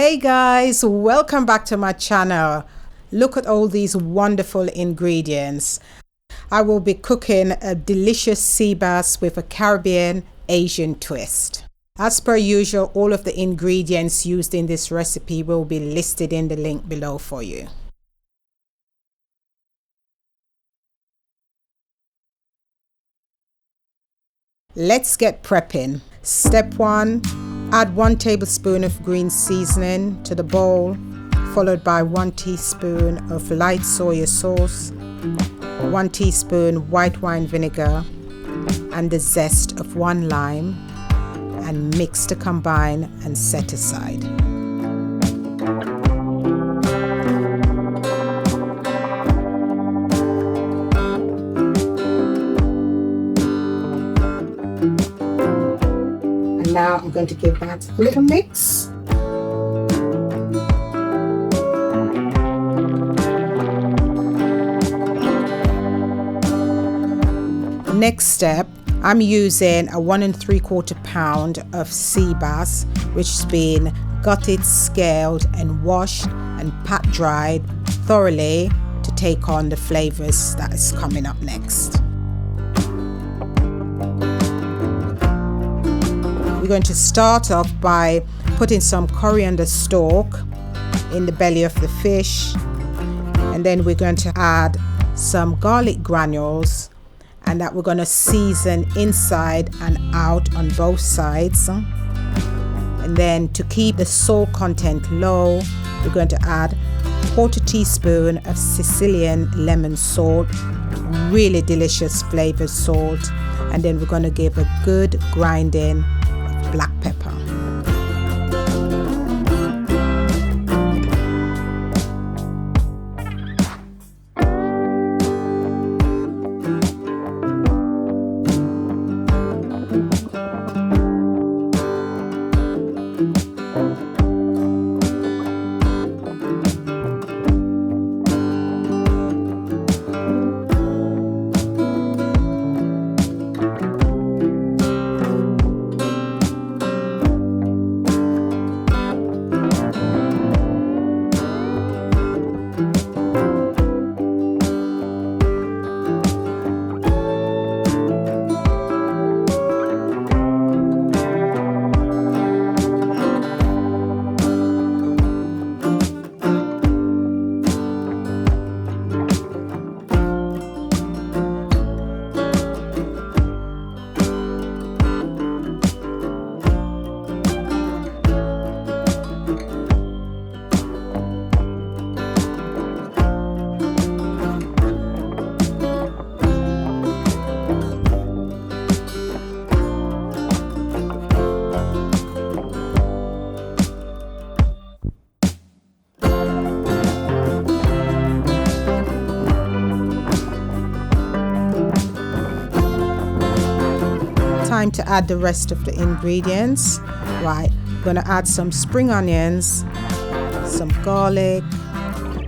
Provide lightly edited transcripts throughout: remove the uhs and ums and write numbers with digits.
Hey guys, welcome back to my channel. Look at all these wonderful ingredients. I will be cooking a delicious sea bass with a Caribbean Asian twist. As per usual, all of the ingredients used in this recipe will be listed in the link below for you. Let's get prepping. Step 1. Add 1 tablespoon of green seasoning to the bowl, followed by 1 teaspoon of light soya sauce, 1 teaspoon white wine vinegar, and the zest of 1 lime, and mix to combine and set aside. Now I'm going to give that a little mix. Next step, I'm using a 1 3/4 pound of sea bass, which has been gutted, scaled and washed and pat dried thoroughly to take on the flavors that is coming up next. We're going to start off by putting some coriander stalk in the belly of the fish, and then we're going to add some garlic granules, and that we're going to season inside and out on both sides. And then to keep the salt content low, we're going to add 1/4 teaspoon of Sicilian Lemon Salt, really delicious flavored salt, and then we're going to give a good grinding black pepper. Time to add the rest of the ingredients. Right, I'm going to add some spring onions, some garlic,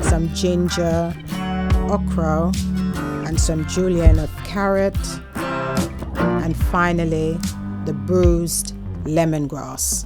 some ginger, okra, and some julienne of carrot, and finally the bruised lemongrass.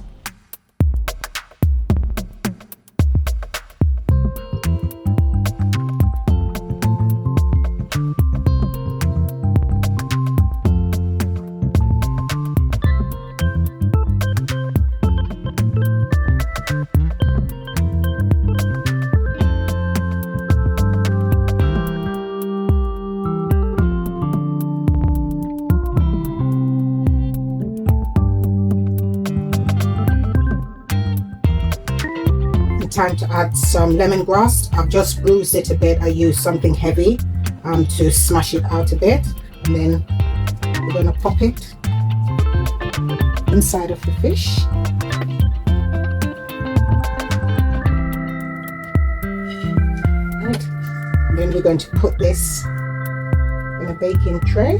Time to add some lemongrass. I've just bruised it a bit. I used something heavy to smash it out a bit, and then we're going to pop it inside of the fish. Right. And then we're going to put this in a baking tray.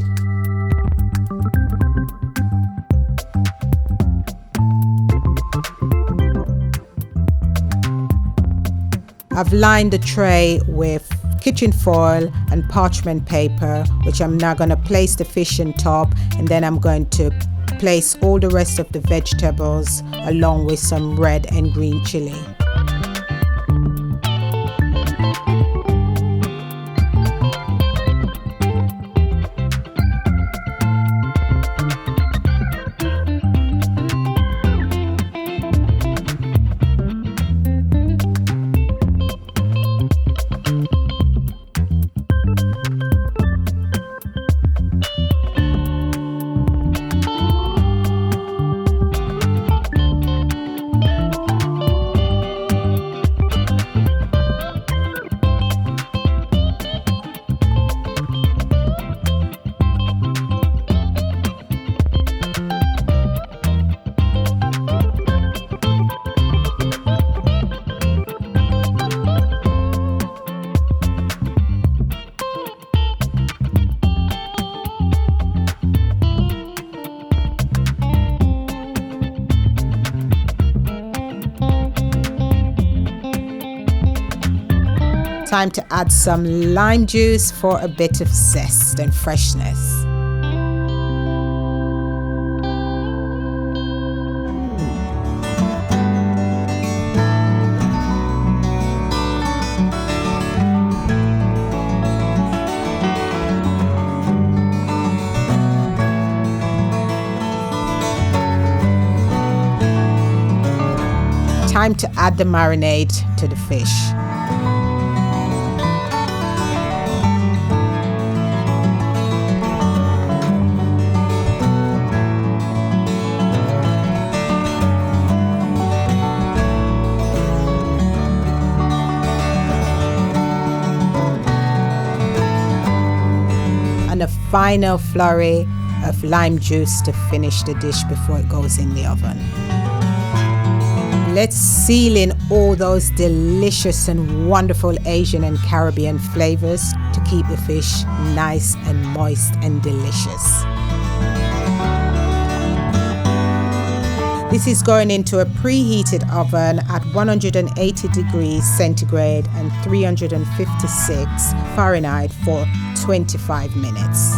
I've lined the tray with kitchen foil and parchment paper, which I'm now going to place the fish on top, and then I'm going to place all the rest of the vegetables along with some red and green chili. Time to add some lime juice for a bit of zest and freshness. Time to add the marinade to the fish. And a final flurry of lime juice to finish the dish before it goes in the oven. Let's seal in all those delicious and wonderful Asian and Caribbean flavors to keep the fish nice and moist and delicious. This is going into a preheated oven at 180 degrees centigrade and 356 Fahrenheit for 25 minutes.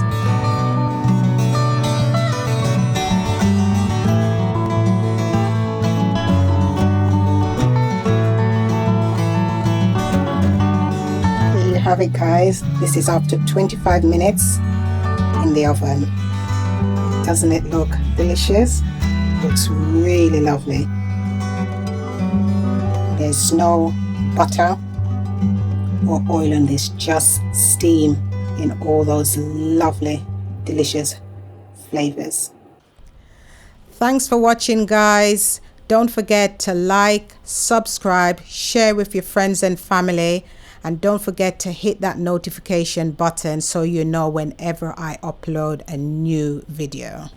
Have it, guys. This is after 25 minutes in the oven. Doesn't it look delicious? Looks really lovely. There's no butter or oil on this, just steam in all those lovely delicious flavors. Thanks for watching, guys. Don't forget to like, subscribe, share with your friends and family. And don't forget to hit that notification button so you know whenever I upload a new video.